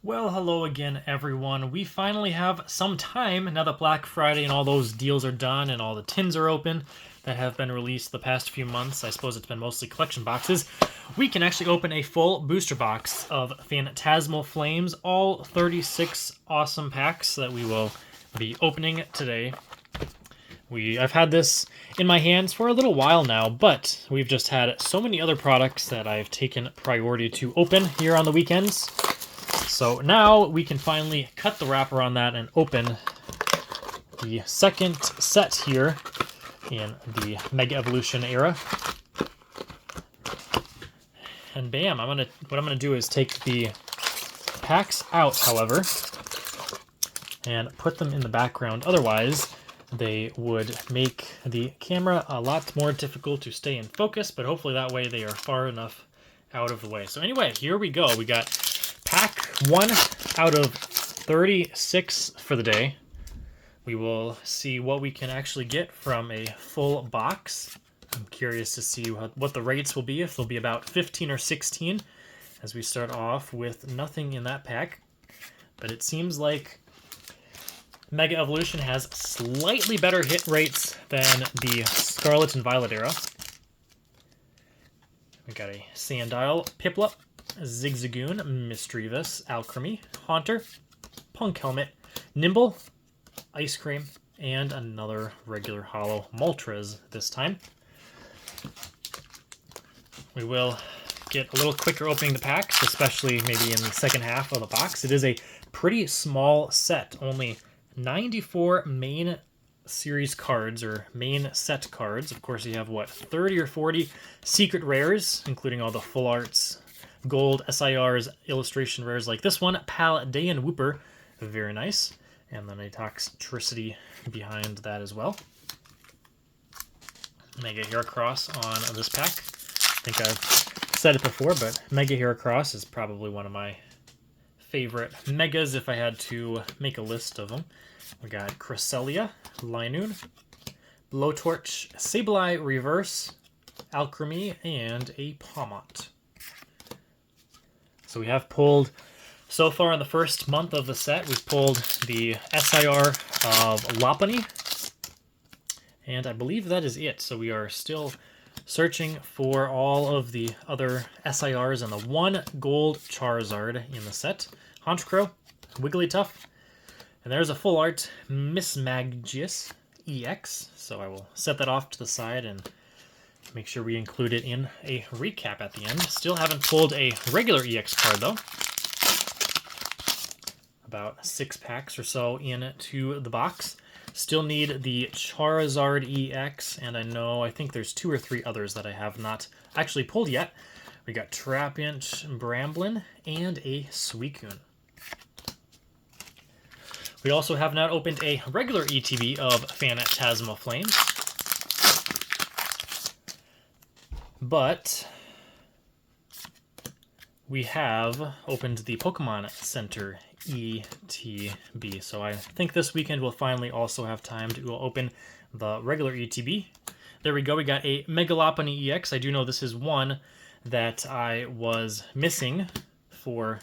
Well, hello again, everyone. We finally have some time now that Black Friday and all those deals are done and all the tins are open that have been released the past few months. I suppose it's been mostly collection boxes. We can actually open a full booster box of Phantasmal Flames, all 36 awesome packs that we will be opening today. I've had this in my hands for a little while now, but we've just had so many other products that I've taken priority to open here on the weekends. So now we can finally cut the wrapper on that and open the second set here in the Mega Evolution era. And bam, what I'm gonna do is take the packs out, however, and put them in the background. Otherwise, they would make the camera a lot more difficult to stay in focus, but hopefully that way they are far enough out of the way. So anyway, here we go. We got pack 1 out of 36 for the day. We will see what we can actually get from a full box. I'm curious to see what the rates will be, if they'll be about 15 or 16, as we start off with nothing in that pack. But it seems like Mega Evolution has slightly better hit rates than the Scarlet and Violet era. We got a Sandile, Piplup, Zigzagoon, Misdreavus, Alchemy, Haunter, Punk Helmet, Nimble, Ice Cream, and another regular holo Moltres this time. We will get a little quicker opening the packs, especially maybe in the second half of the box. It is a pretty small set, only 94 main series cards, or main set cards. Of course, you have, 30 or 40 secret rares, including all the full arts, gold, SIRs, illustration rares like this one, Paldean Whooper, very nice. And then a Toxtricity behind that as well. Mega Heracross on this pack. I think I've said it before, but Mega Heracross is probably one of my favorite Megas if I had to make a list of them. We got Cresselia, Linoon, Blowtorch, Sableye Reverse, Alchemy, and a Pawmot. So we have pulled, so far in the first month of the set, we've pulled the SIR of Lopunny, and I believe that is it. So we are still searching for all of the other SIRs and the one gold Charizard in the set. Honchkrow, Wigglytuff, and there's a full art Mismagius EX, so I will set that off to the side and make sure we include it in a recap at the end. Still haven't pulled a regular EX card, though. About 6 packs or so into the box. Still need the Charizard EX, and I think there's 2 or 3 others that I have not actually pulled yet. We got Trapinch, Bramblin, and a Suicune. We also have not opened a regular ETB of Phantasmal Flames, but we have opened the Pokemon Center ETB, so I think this weekend we'll finally also have time to open the regular ETB. There we go, we got a Mega Lopunny EX. I do know this is one that I was missing for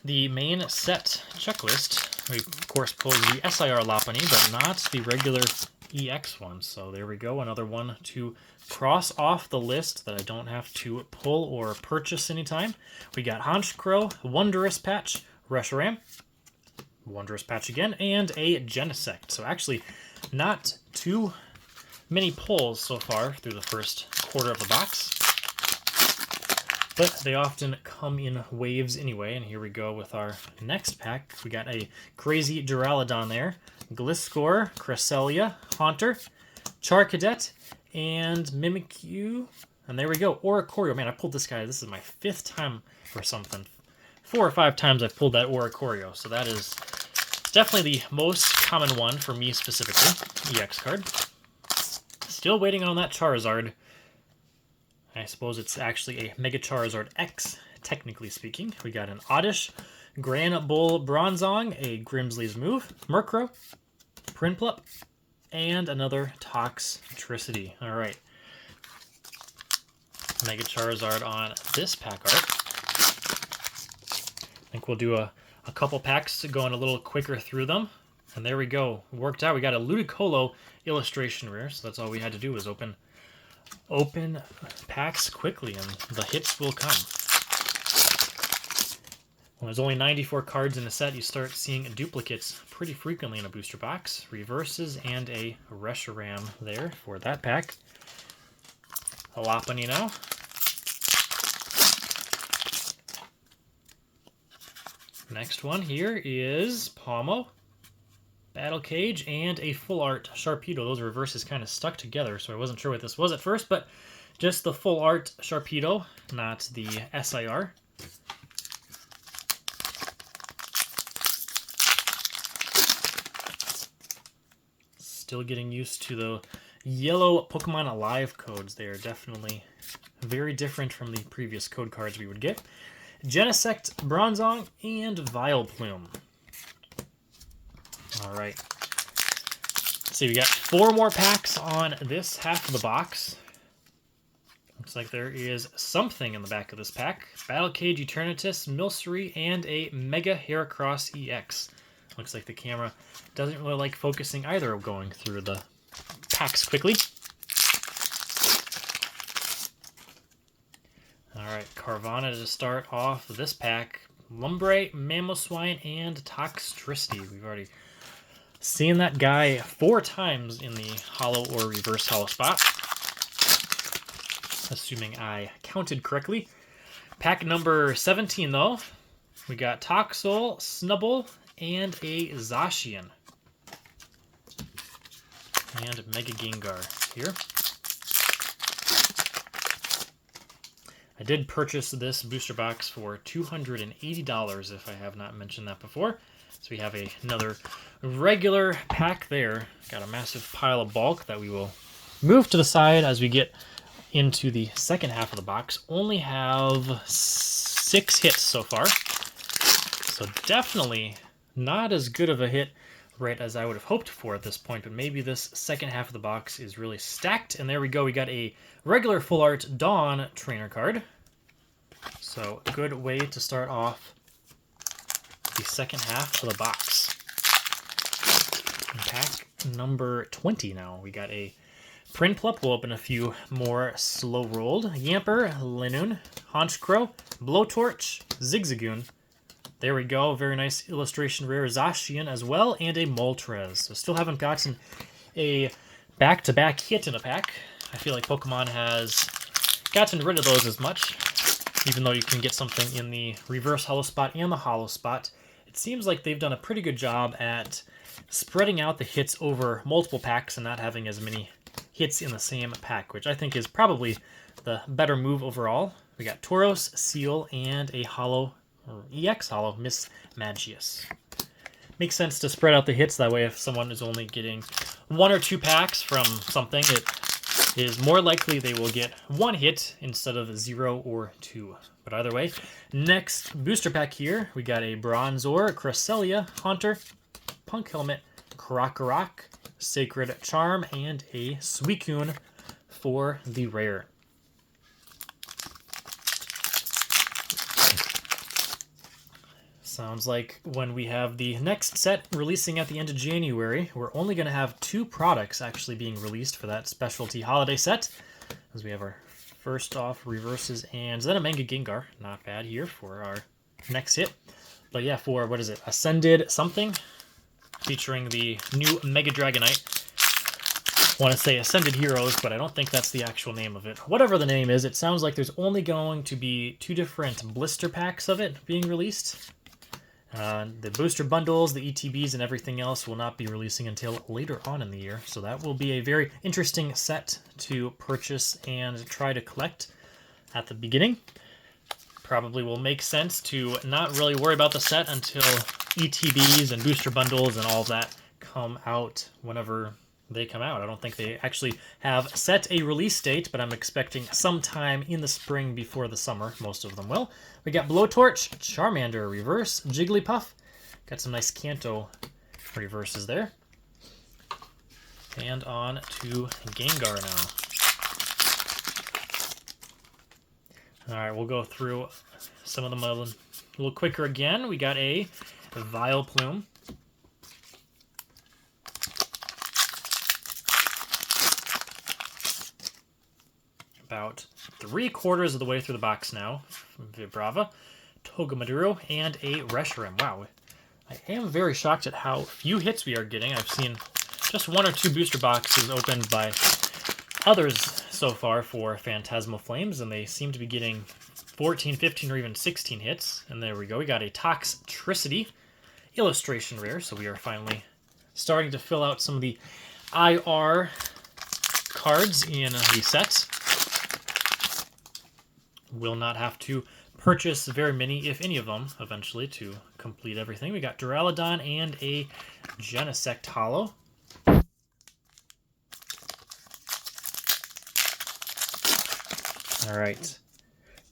the main set checklist. We, of course, pulled the SIR Lopunny, but not the regular EX one. So there we go, another one to cross off the list that I don't have to pull or purchase anytime. We got Honchkrow, Wondrous Patch, Reshiram, Wondrous Patch again, and a Genesect. So actually, not too many pulls so far through the first quarter of the box, but they often come in waves anyway. And here we go with our next pack. We got a crazy Duraludon there, Gliscor, Cresselia, Haunter, Charcadet, and Mimikyu. And there we go, Oricorio. Man, I pulled this guy. This is my 5th time or something. 4 or 5 times I've pulled that Oricorio. So that is definitely the most common one for me specifically, EX card. Still waiting on that Charizard. I suppose it's actually a Mega Charizard X, technically speaking. We got an Oddish, Granbull Bronzong, a Grimsley's Move, Murkrow, Prinplup, and another Toxtricity. All right. Mega Charizard on this pack art. we'll do a couple packs going a little quicker through them. And there we go. It worked out. We got a Ludicolo illustration rare, so that's all we had to do was open packs quickly, and the hits will come. When there's only 94 cards in a set, you start seeing duplicates pretty frequently in a booster box. Reverses and a Reshiram there for that pack. A Lopunny now. Next one here is Palmo, Battle Cage, and a Full Art Sharpedo. Those reverses kind of stuck together, so I wasn't sure what this was at first, but just the Full Art Sharpedo, not the SIR. Still getting used to the yellow Pokemon Alive codes. They are definitely very different from the previous code cards we would get. Genesect, Bronzong, and Vileplume. Alright. Let's see, we got 4 more packs on this half of the box. Looks like there is something in the back of this pack. Battle Cage, Eternatus, Milcery, and a Mega Heracross EX. Looks like the camera doesn't really like focusing either of going through the packs quickly. Alright, Carvana to start off this pack. Lumbre, Mamoswine, and Toxtricity. We've already seen that guy 4 times in the holo or reverse holo spot. Assuming I counted correctly. Pack number 17, though. We got Toxel, Snubbull, and a Zacian. And Mega Gengar here. I did purchase this booster box for $280 if I have not mentioned that before. So we have another regular pack there. Got a massive pile of bulk that we will move to the side as we get into the second half of the box. Only have 6 hits so far. So definitely not as good of a hit rate as I would have hoped for at this point, but maybe this second half of the box is really stacked. And there we go. We got a regular Full Art Dawn trainer card. So a good way to start off the second half of the box. And pack number 20 now. We got a Prinplup. We'll open a few more slow-rolled. Yamper, Linoon, Honchkrow, Blowtorch, Zigzagoon. There we go. Very nice illustration rare Zacian as well, and a Moltres. So still haven't gotten a back-to-back hit in a pack. I feel like Pokemon has gotten rid of those as much, even though you can get something in the reverse holo spot and the holo spot. It seems like they've done a pretty good job at spreading out the hits over multiple packs and not having as many hits in the same pack, which I think is probably the better move overall. We got Tauros, Seal, and a holo, or EX holo, Miss Magius. Makes sense to spread out the hits, that way if someone is only getting 1 or 2 packs from something, it is more likely they will get 1 hit instead of 0 or 2. But either way, next booster pack here, we got a Bronzor, Cresselia, Haunter, Punk Helmet, Krokorok, Sacred Charm, and a Suicune for the rare. Sounds like when we have the next set releasing at the end of January, we're only going to have 2 products actually being released for that specialty holiday set. As we have our first off reverses and then a Mega Gengar. Not bad here for our next hit. But yeah, for, what is it, Ascended something? Featuring the new Mega Dragonite. I want to say Ascended Heroes, but I don't think that's the actual name of it. Whatever the name is, it sounds like there's only going to be 2 different blister packs of it being released. The booster bundles, the ETBs, and everything else will not be releasing until later on in the year. So that will be a very interesting set to purchase and try to collect at the beginning. Probably will make sense to not really worry about the set until ETBs and booster bundles and all of that come out whenever they come out. I don't think they actually have set a release date, but I'm expecting sometime in the spring before the summer. Most of them will. We got Blowtorch, Charmander reverse, Jigglypuff. Got some nice Kanto reverses there. And on to Gengar now. Alright, we'll go through some of them a A little quicker again, we got a Vileplume. About 3/4 of the way through the box now. Vibrava, Togemaduro, and a Reshiram. Wow, I am very shocked at how few hits we are getting. I've seen just 1 or 2 booster boxes opened by others so far for Phantasmal Flames, and they seem to be getting 14, 15, or even 16 hits. And there we go. We got a Toxtricity illustration rare, so we are finally starting to fill out some of the IR cards in the set. Will not have to purchase very many, if any of them, eventually to complete everything. We got Duraludon and a Genesect Holo. All right.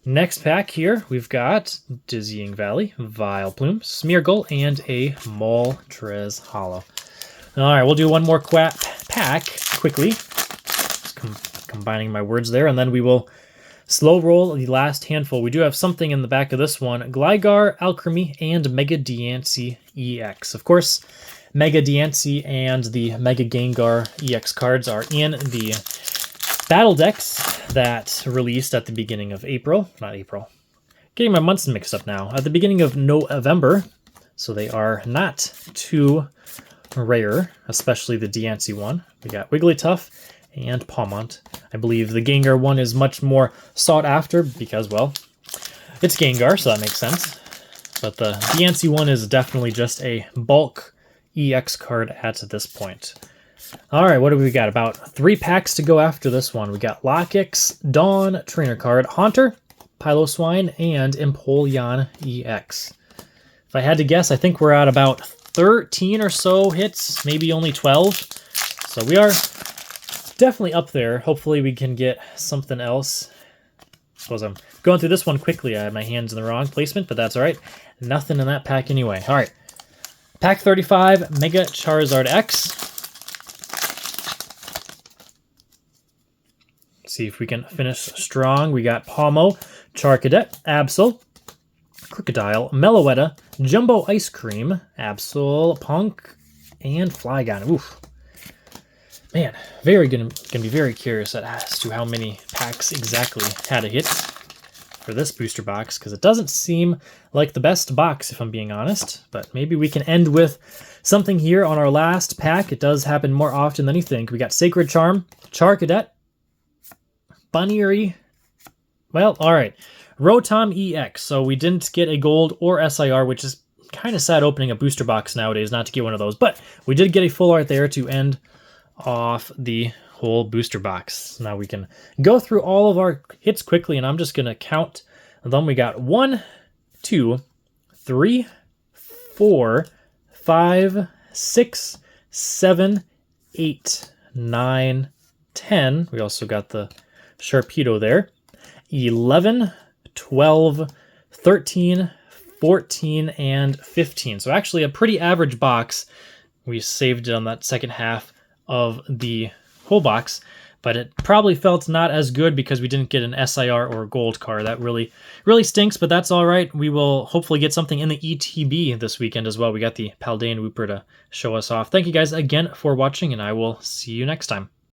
Next pack here, we've got Dizzying Valley, Vileplume, Smeargle, and a Moltres Holo. All right, we'll do one more pack quickly. Combining my words there, and then we will slow roll the last handful. We do have something in the back of this one. Gligar, Alchemy, and Mega Diancie EX. Of course, Mega Diancie and the Mega Gengar EX cards are in the battle decks that released at the beginning of April. Not April. Getting my months mixed up now. At the beginning of November. So they are not too rare, especially the Diancie one. We got Wigglytuff and Pawmont. I believe the Gengar one is much more sought after because, well, it's Gengar, so that makes sense. But the Diancie one is definitely just a bulk EX card at this point. All right, what do we got? About 3 packs to go after this one. We got Lokix, Dawn, Trainer Card, Haunter, Piloswine, and Empoleon EX. If I had to guess, I think we're at about 13 or so hits, maybe only 12. So we are definitely up there. Hopefully we can get something else. I suppose I'm going through this one quickly. I had my hands in the wrong placement, but that's all right. Nothing in that pack anyway. All right. Pack 35, Mega Charizard X. See if we can finish strong. We got Pawmo, Charcadet, Absol, Crocodile, Meloetta, Jumbo Ice Cream, Absol, Punk, and Flygon. Oof. Man, gonna be very curious as to how many packs exactly had a hit for this booster box, because it doesn't seem like the best box, if I'm being honest. But maybe we can end with something here on our last pack. It does happen more often than you think. We got Sacred Charm, Charcadet, Bunnery. Well, all right. Rotom EX. So we didn't get a gold or SIR, which is kind of sad opening a booster box nowadays not to get one of those. But we did get a full art there to end off the whole booster box. Now we can go through all of our hits quickly, and I'm just going to count them. We got 1, 2, 3, 4, 5, 6, 7, 8, 9, 10. We also got the Sharpedo there. 11, 12, 13, 14, and 15. So actually a pretty average box. We saved it on that second half of the whole box, but it probably felt not as good because we didn't get an SIR or gold card. That really stinks, but that's all right. We will hopefully get something in the ETB this weekend as well. We got the Paldean Wooper to show us off. Thank you guys again for watching, and I will see you next time.